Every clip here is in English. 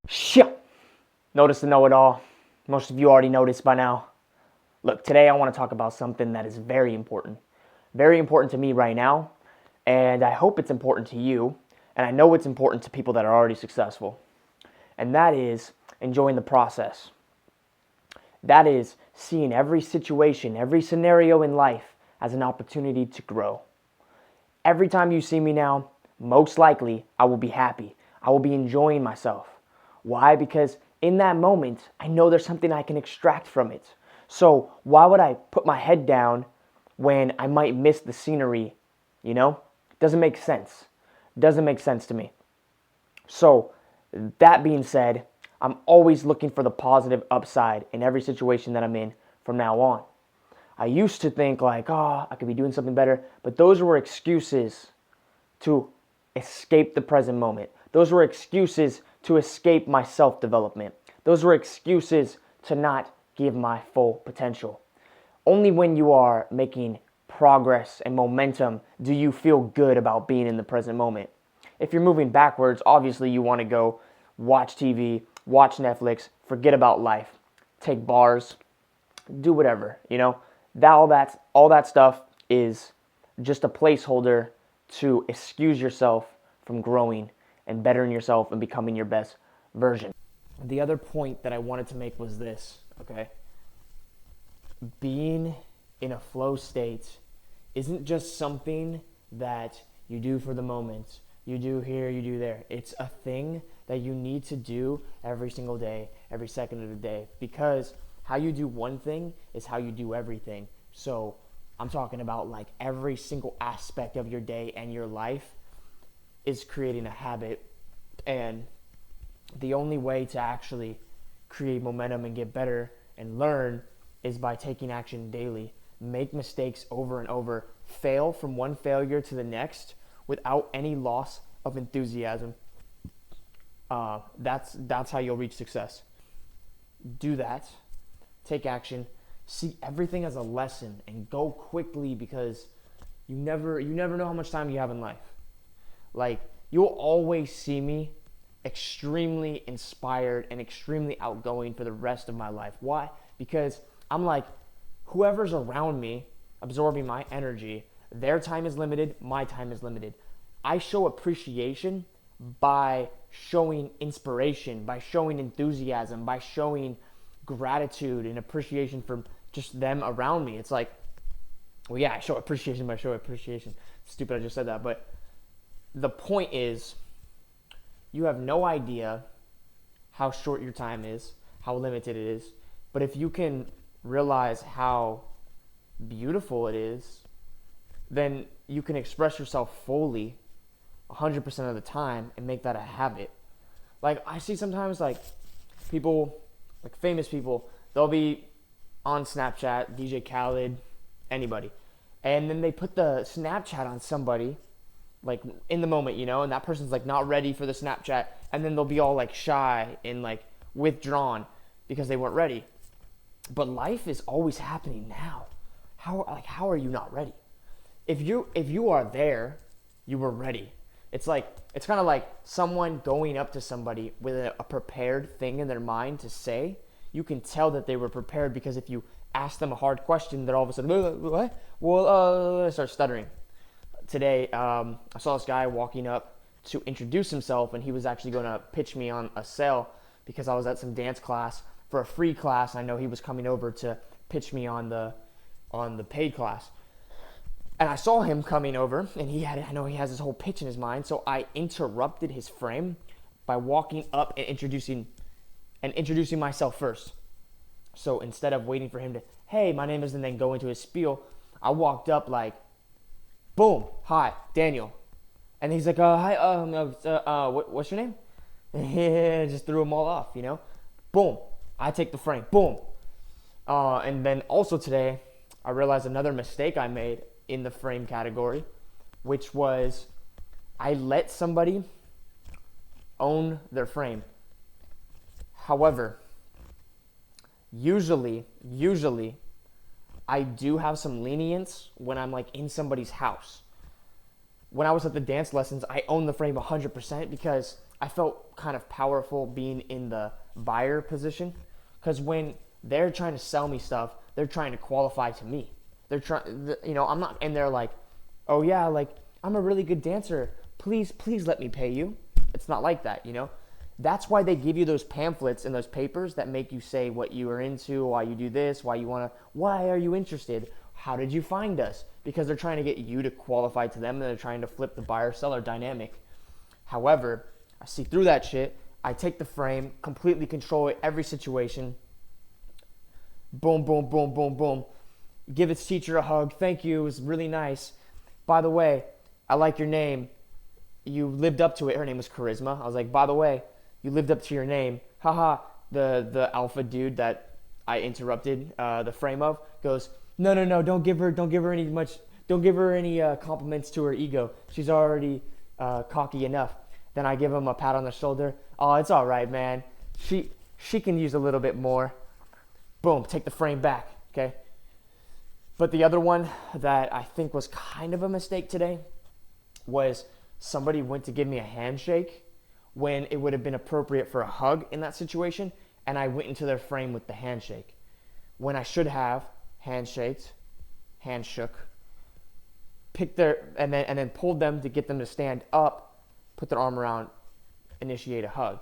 Shit! Notice the know-it-all. Most of you already noticed by now. Look, today I want to talk about something that is very important. Very important to me right now, and I hope it's important to you, and I know it's important to people that are already successful. And that is enjoying the process. That is seeing every situation, every scenario in life as an opportunity to grow. Every time you see me now, most likely I will be happy. I will be enjoying myself. Why? Because in that moment, I know there's something I can extract from it. So why would I put my head down when I might miss the scenery? You know? Doesn't make sense. Doesn't make sense to me. So that being said, I'm always looking for the positive upside in every situation that I'm in from now on. I used to think like, oh, I could be doing something better, but those were excuses to escape the present moment. Those were excuses to escape my self-development. Those were excuses to not give my full potential. Only when you are making progress and momentum do you feel good about being in the present moment. If you're moving backwards, obviously you want to go watch TV, watch Netflix, forget about life, take bars, do whatever, you know. All that stuff is just a placeholder to excuse yourself from growing and bettering yourself and becoming your best version. The other point that I wanted to make was this, okay? Being in a flow state isn't just something that you do for the moment. You do here, you do there. It's a thing that you need to do every single day, every second of the day, because how you do one thing is how you do everything. So I'm talking about like every single aspect of your day and your life is creating a habit. And the only way to actually create momentum and get better and learn is by taking action daily. Make mistakes over and over. Fail from one failure to the next without any loss of enthusiasm. That's how you'll reach success. Do that. Take action. See everything as a lesson and go quickly, because you never know how much time you have in life. Like, you'll always see me extremely inspired and extremely outgoing for the rest of my life. Why? Because I'm like, whoever's around me absorbing my energy, their time is limited, my time is limited. I show appreciation by showing inspiration, by showing enthusiasm, by showing gratitude and appreciation for just them around me. It's like, well, yeah, I show appreciation by show appreciation. Stupid, I just said that. But the point is, you have no idea how short your time is, how limited it is. But if you can realize how beautiful it is, then you can express yourself fully 100% of the time and make that a habit. Like, I see sometimes like people, like famous people, they'll be on Snapchat, DJ Khaled, anybody, and then they put the Snapchat on somebody like in the moment, you know, and that person's like not ready for the Snapchat, and then they'll be all like shy and like withdrawn because they weren't ready. But life is always happening now. How are you not ready? If you are there, you were ready. It's kind of like someone going up to somebody with a prepared thing in their mind to say. You can tell that they were prepared, because if you ask them a hard question, they're all of a sudden, what? Well, start stuttering. Today, I saw this guy walking up to introduce himself, and he was actually going to pitch me on a sale because I was at some dance class for a free class. I know he was coming over to pitch me on the paid class. And I saw him coming over, and I know he has his whole pitch in his mind, so I interrupted his frame by walking up and introducing myself first. So instead of waiting for him to, hey, my name is, and then go into his spiel, I walked up like, boom, hi, Daniel. And he's like, hi, what's your name? And just threw them all off, you know? Boom, I take the frame, boom. And then also today, I realized another mistake I made in the frame category, which was I let somebody own their frame. However, usually, I do have some lenience when I'm like in somebody's house. When I was at the dance lessons, I owned the frame 100% because I felt kind of powerful being in the buyer position, because when they're trying to sell me stuff, they're trying to qualify to me. They're trying, I'm not in there like, oh yeah, like I'm a really good dancer. Please let me pay you. It's not like that, That's why they give you those pamphlets and those papers that make you say what you are into, why you do this, why are you interested? How did you find us? Because they're trying to get you to qualify to them, and they're trying to flip the buyer-seller dynamic. However, I see through that shit. I take the frame, completely control it, every situation. Boom, boom, boom, boom, boom. Give its teacher a hug. Thank you. It was really nice. By the way, I like your name. You lived up to it. Her name was Charisma. I was like, by the way, you lived up to your name. Haha. The alpha dude that I interrupted the frame of goes, no, don't give her any compliments to her ego. She's already cocky enough. Then I give him a pat on the shoulder. Oh, it's all right, man. She can use a little bit more. Boom, take the frame back, okay? But the other one that I think was kind of a mistake today was somebody went to give me a handshake when it would have been appropriate for a hug in that situation, and I went into their frame with the handshake. When I should have handshook, picked and then pulled them to get them to stand up, put their arm around, initiate a hug.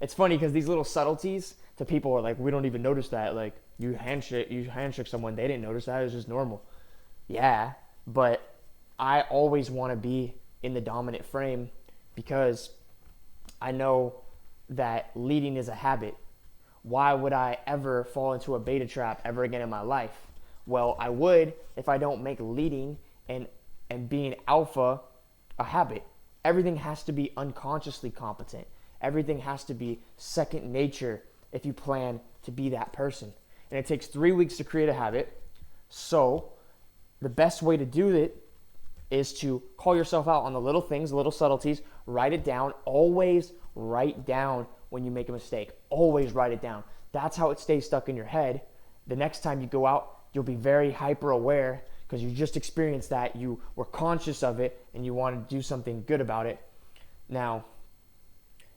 It's funny because these little subtleties to people are like, we don't even notice that. Like, you handshake someone, they didn't notice that. It was just normal. Yeah, but I always want to be in the dominant frame because I know that leading is a habit. Why would I ever fall into a beta trap ever again in my life? Well, I would if I don't make leading and being alpha a habit. Everything has to be unconsciously competent. Everything has to be second nature if you plan to be that person. And it takes 3 weeks to create a habit. So the best way to do it is to call yourself out on the little things, the little subtleties, write it down. Always write down when you make a mistake. Always write it down. That's how it stays stuck in your head. The next time you go out, you'll be very hyper aware because you just experienced that. You were conscious of it and you want to do something good about it. Now,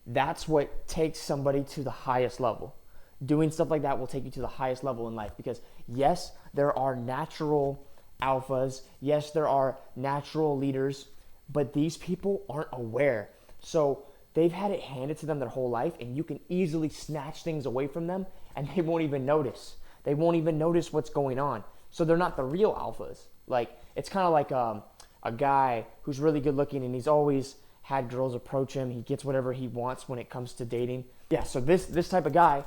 that's what takes somebody to the highest level. Doing stuff like that will take you to the highest level in life because, yes, there are natural alphas. Yes, there are natural leaders, but these people aren't aware. So they've had it handed to them their whole life, and you can easily snatch things away from them, and they won't even notice. They won't even notice what's going on. So they're not the real alphas. Like, it's kind of like a guy who's really good looking, and he's always had girls approach him. He gets whatever he wants when it comes to dating. Yeah, so this type of guy,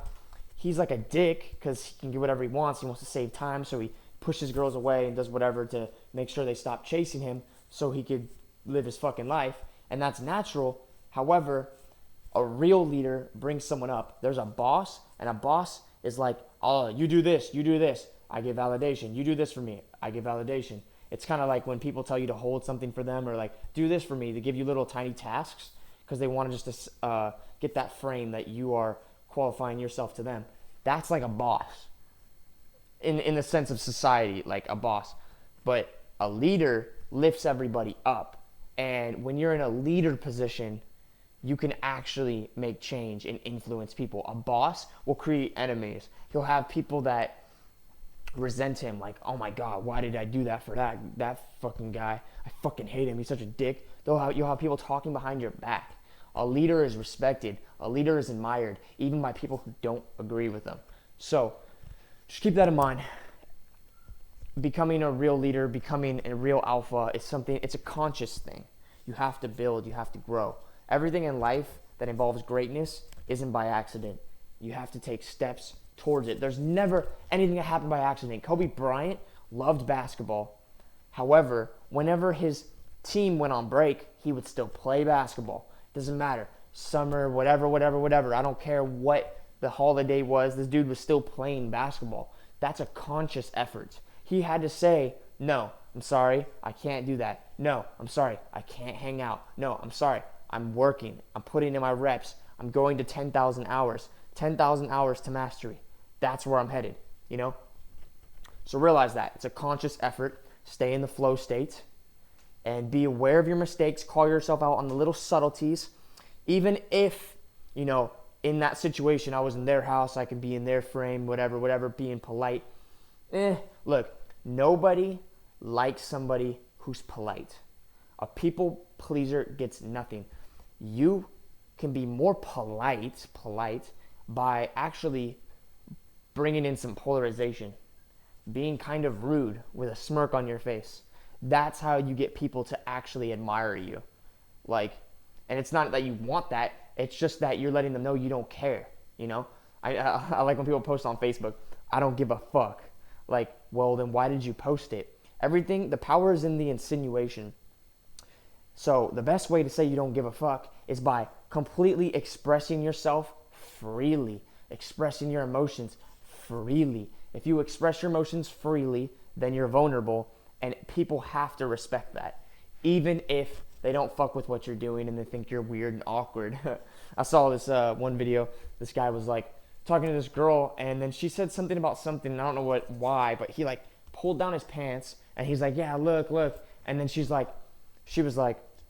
he's like a dick because he can get whatever he wants. He wants to save time, so he pushes girls away and does whatever to make sure they stop chasing him so he could live his fucking life. And that's natural. However, a real leader brings someone up. There's a boss, and a boss is like, oh, you do this, I give validation. You do this for me, I give validation. It's kind of like when people tell you to hold something for them or like, do this for me. They give you little tiny tasks because they want to just get that frame that you are qualifying yourself to them. That's like a boss in the sense of society, like a boss. But a leader lifts everybody up. And when you're in a leader position, you can actually make change and influence people. A boss will create enemies. He'll have people that resent him, like, oh my God, why did I do that for that fucking guy? I fucking hate him. He's such a dick. You'll have people talking behind your back. A leader is respected. A leader is admired, even by people who don't agree with them. So just keep that in mind. Becoming a real leader, becoming a real alpha is something, it's a conscious thing. You have to build, you have to grow. Everything in life that involves greatness isn't by accident. You have to take steps towards it. There's never anything that happened by accident. Kobe Bryant loved basketball. However, whenever his team went on break, he would still play basketball. Doesn't matter. Summer, whatever. I don't care what the holiday was. This dude was still playing basketball. That's a conscious effort. He had to say, no, I'm sorry, I can't do that. No, I'm sorry, I can't hang out. No, I'm sorry, I'm working. I'm putting in my reps. I'm going to 10,000 hours. 10,000 hours to mastery. That's where I'm headed, So realize that. It's a conscious effort. Stay in the flow state and be aware of your mistakes. Call yourself out on the little subtleties. Even if, in that situation, I was in their house, I could be in their frame, whatever, being polite. Look, nobody likes somebody who's polite. A people pleaser gets nothing. You can be more polite by actually bringing in some polarization, being kind of rude with a smirk on your face. That's how you get people to actually admire you. And it's not that you want that, it's just that you're letting them know you don't care, I like when people post on Facebook, I don't give a fuck. Well, then why did you post it? The power is in the insinuation. So the best way to say you don't give a fuck is by completely expressing yourself freely, expressing your emotions freely. If you express your emotions freely, then you're vulnerable, and people have to respect that, even if they don't fuck with what you're doing and they think you're weird and awkward. I saw this one video. This guy was talking to this girl, and then she said something about something. I don't know why, but he pulled down his pants, and he's like, yeah, look. And then she was like,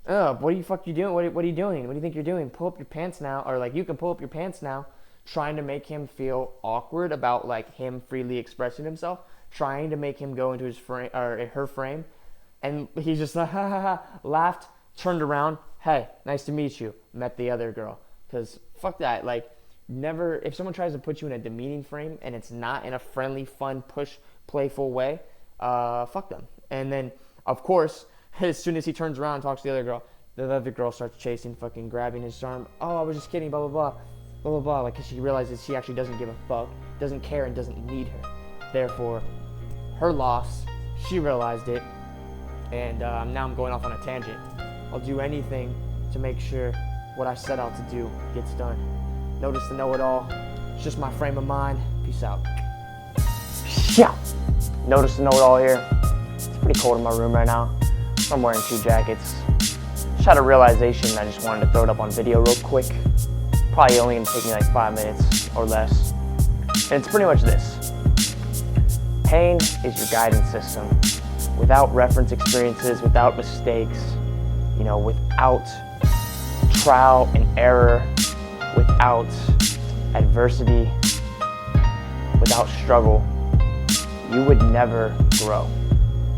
oh, what the fuck you doing? What are you doing? What do you think you're doing? Pull up your pants now. Or you can pull up your pants now. Trying to make him feel awkward about him freely expressing himself. Trying to make him go into his frame or her frame. And he just laughed, turned around. Hey, nice to meet you. Met the other girl. Because fuck that. Never, if someone tries to put you in a demeaning frame and it's not in a friendly, fun, push, playful way, fuck them. And then, of course, as soon as he turns around and talks to the other girl starts chasing, fucking grabbing his arm. Oh, I was just kidding, blah, blah, blah. Because she realizes she actually doesn't give a fuck, doesn't care, and doesn't need her. Therefore, her loss, she realized it, and now I'm going off on a tangent. I'll do anything to make sure what I set out to do gets done. Notice the know-it-all. It's just my frame of mind. Peace out. Yeah. Notice the know-it-all here. It's pretty cold in my room right now. I'm wearing 2 jackets. Just had a realization. I just wanted to throw it up on video real quick. Probably only gonna take me 5 minutes or less. And it's pretty much this. Pain is your guidance system. Without reference experiences, without mistakes, without trial and error, without adversity, without struggle, you would never grow.